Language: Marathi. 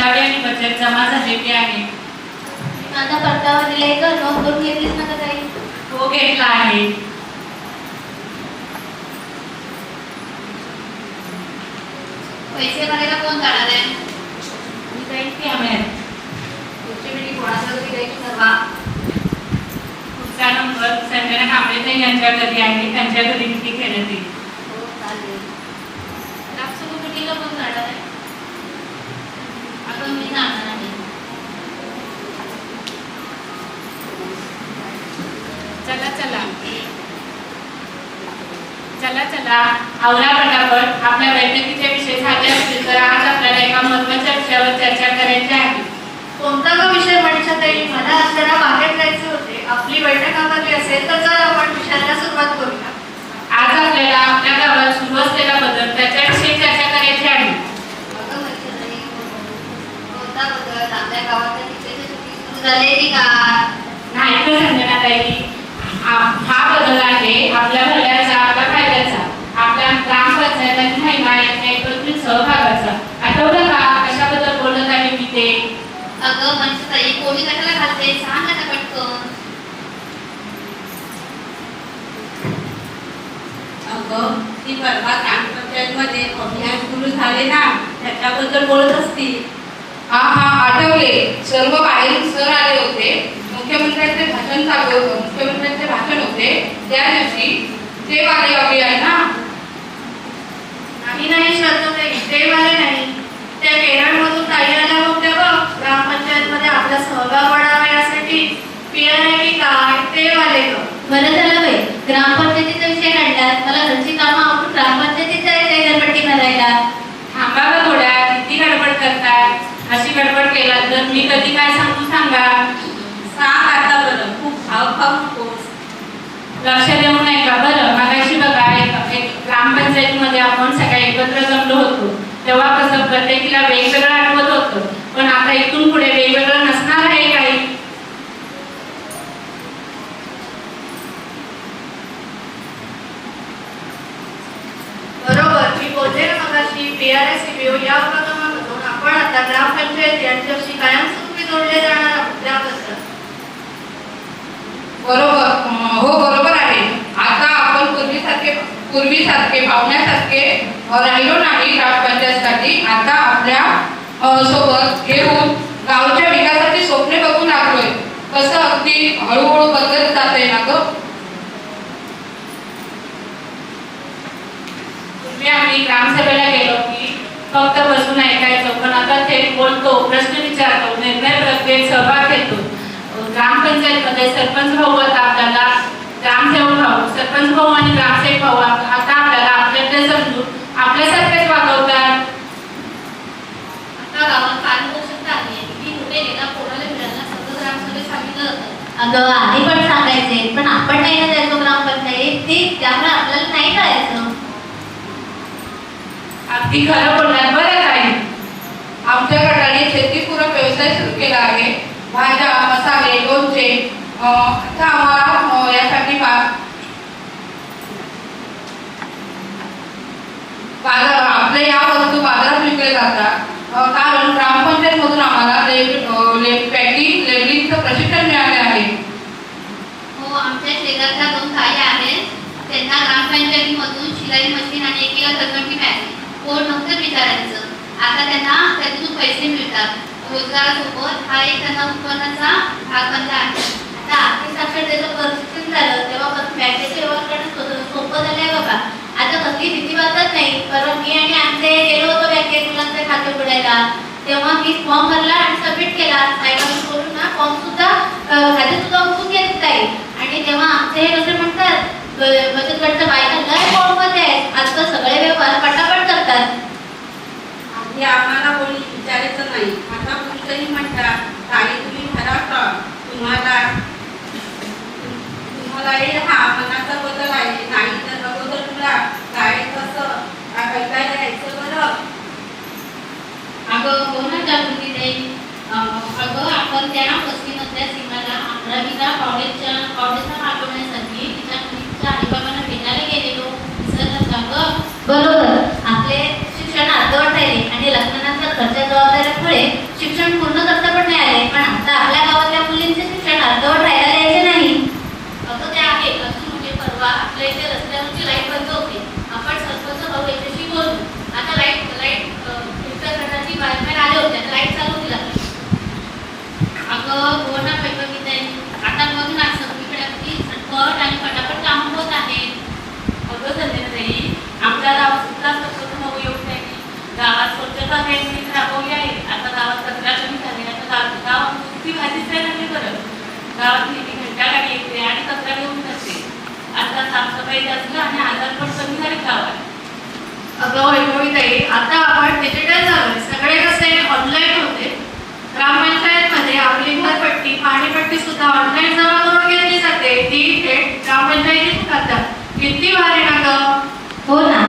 परतावे आणि बचत जमा झालेली आहे. माझा परतावा दिलाय का? नोंद करून घेतलीस ना का ताई? हो, घेतला आहे. पैसे भरायला कोण जाणार आहे? मी जाईल की आम्ही. पुढची मीटिंग कोणाच्या घरी द्यायची ठरवा. पुढचा नंबर संजना कांबळे यांच्या घरी आहे, त्यांच्या घरी मीटिंग घेण्यात येईल. हो चालेल. राष्ट्रपती मीटिंगला कोण जाणार आहे? आपण मी जाणार आहे. चला चला चला चला आवरा पटापट. आपल्या बैठकीचे विषय झाले असतील तर आज आपल्याला एका महत्त्वाच्या विषयावर चर्चा करायची आहे. कोणता का विषय म्हणता ताई? मला जरा बाहेर जायचे होते. आपली बैठक आवरली असेल तर जर आपण विषयाला सुरुवात करूया. आज आपल्याला आपल्या गावात सुरू असलेला बदल त्याच्याविषयी चर्चा करायची आहे. अगं मैत्रिणी, कोणता बदल? आपल्या गावात टीचरची सुट्टी सुरू झाली की का? नाही तर संजनाताई, हा बदल आहे आपल्या भल्याचा, आपल्या फायद्याचा, आपल्या ग्रामपंचायत आणि महिला यांच्या एकत्रित सहभागाचा. आठवलं का कशाबद्दल बोलत आहे मी ते? अगं मनसुताई, कोणी कशाला घालते सांग ना पटकन. अगं ती परवा ग्रामपंचायतमध्ये अभियान सुरू झाले ना, त्याच्याबद्दल बोलत असतील. हा हा, आठवले. सर्व बाहेरून सर आले होते. मुख्यमंत्र्यांचे भाषण होते त्या दिवशी. ते वाले अभियान ना? नाही शांतताई, ते वाले नाही. त्या केरळमधून ताई आल्या होत्या बघ, ग्रामपंचायतमध्ये आपला सहभाग वाढावा यासाठी. PRI की काय ते वाले ग. बरं झालं बाई, ग्रामपंचायतीचा विषय काढलात. मला घरची कामं आवडून ग्रामपंचायतीत जायचंय घरपट्टी भरायला. थांबा ग थोड्या, किती गडबड करताय? अशी गडबड केला तर मी कधी काय सांगू सांगा. सांग आता बरं, खूप भाव नकोस. लक्ष देऊ नये का? बरं मगाशी बघा, एक ग्रामपंचायतीमध्ये आपण सगळे एकत्र जमलो होतो तेव्हा कसं प्रत्येकीला वेगवेगळं आठवत होतं, पण आता इथून पुढे वेगवेगळं नसणार आहे काही. बरोबर, मी बोलले ना मगाशी. PRI CBO या उपक्रमामधून आपण आता ग्रामपंचायत यांच्याशी कायमस्वरूपी जोडले जाणार आहोत त्याबद्दल. बरोबर. हो बरोबर आहे. आता आपण पूर्वीसारखे पाहुण्यासारखे राहिलो नाही ग्रामपंचायतसाठी. आता आपल्या सोबत घेऊन गावच्या विकासाची स्वप्ने बघू लागलोय. कसं अगदी हळूहळू बदलत जाते ना ग. पूर्वी आम्ही ग्रामसभेला गेलो की फक्त बसून ऐकायचो, पण आता थेट बोलतो, प्रश्न विचारतो, निर्णय प्रक्रियेत सहभाग घेतो. ग्रामपंचायतमध्ये सरपंच भाऊ आता आपल्याला ग्रामसेवक भाऊ, सरपंच भाऊ आणि ग्रामसेवक भाऊ आता आपल्याला आपल्याकडे समजून आपल्यासारखेच वागवतात. आता गावात पारदर्शकता आली आहे. किती कुठे गेला कोणाला मिळाला सगळं ग्रामसभेत सांगितलं होतं. अगं आधी पण सांगायचे, पण आपण नाही ना जायचो ग्रामपंचायत ती, त्यामुळे आपल्याला नाही कळायचं. अगदी खरं बोलणार बरं काही. आमच्या गटाने शेतीपूरक व्यवसाय सुरू केला आहे. भाज्या, मसाले, लोणचे. आता आम्हाला यासाठी आपल्या या वस्तू बाजारात विकल्या जातात. कारण ग्रामपंचायत मधून आम्हाला पॅकिंग लेबलिंगचं प्रशिक्षण मिळाले आहे. हो, आमच्या शेजारच्या 2 ताई आहेत, त्यांना ग्रामपंचायतीमधून शिलाई मशीन आणि 1 किलो तरंगटी मिळाली. कोण नव्हतं विचारायचं. आता त्यांना त्यातून पैसे मिळतात. रोजगारासोबत हा एक त्यांना उत्पन्नाचा भाग बनला आहे. आता आर्थिक साक्षरतेचं प्रशिक्षण झालं तेव्हा बँकेचे व्यवहार करणं सोपं झालंय बघा. आता कसली भीती वाटत नाही. कारण मी आणि आमचे गेलो होतो बँकेत मुलांचे खाते उघडायला, तेव्हा मी फॉर्म भरला आणि सबमिट केला. साहेबांनी बोलून ना फॉर्म सुद्धा खाते सुद्धा उघडून घेत नाही. आणि तेव्हा आमचे हे कसे म्हणतात, बचत गटच्या बायका लय फॉर्ममध्ये आहेत. आजकाल सगळे व्यवहार पटापट करतात. आधी आम्हाला कोणी विचारायचं नाही. आता कुठेही म्हणतात ताई तुम्ही भरा का? तुम्हालाही हा मनाचा बदल आहे. नाही तर अगोदर तुला काय कसं काय करायचं बरं. अगं हो ना जागृती ताई. अगं आपण त्या वस्तीमधल्या सीमाला 11वीला कॉलेजला पाठवण्यासाठी तिच्या मुलीच्या आईबाबांना भेटायला गेलेलो. विसरलं का गं? बरोबर. आपले शिक्षण अर्धवट राहिले आणि लग्नानंतर घरच्या जबाबदाऱ्यामुळे शिक्षण पूर्ण करता पण नाही आले, पण आता आपल्या गावातल्या मुलींचे शिक्षण अर्धवट राहायला द्यायचे नाही. असं ते आहे. असं म्हणजे परवा आपल्या इथे रस्त्यावरची लाईट बंद होती. आपण सरपंच भाऊ याच्याशी बोलू. आता लाईट फिल्टर करण्याची वायरमॅन आले होते, आता लाईट चालू होती लागली. अगं हो ना पैकी त्यांनी आता बघ ना सगळीकडे अगदी झटपट आणि पटापट काम होत आहेत. अगं संध्याताई, आमच्या गावात सुद्धा सरपंच भाऊ येऊन त्यांनी गावात स्वच्छता मोहीम राबवली आहे. आता गावात कचरा कमी झाले. आता गावात किती भाजीच नाही लागली बरं. गावात नेहमी घंटा गाडी येते आणि कचरा घेऊन जाते. आता साफसफाई जास्त आणि आजार पण कमी झाले गावात. अगं वैभवीताई, आता आपण डिजिटल झालोय. सगळे कसे ऑनलाईन होते. ग्रामपंचायतमध्ये आपली घरपट्टी पाणीपट्टी सुद्धा ऑनलाईन जमा करून घेतली जाते. ती थेट ग्रामपंचायतीत करतात. किती भारी ना गं. हो ना.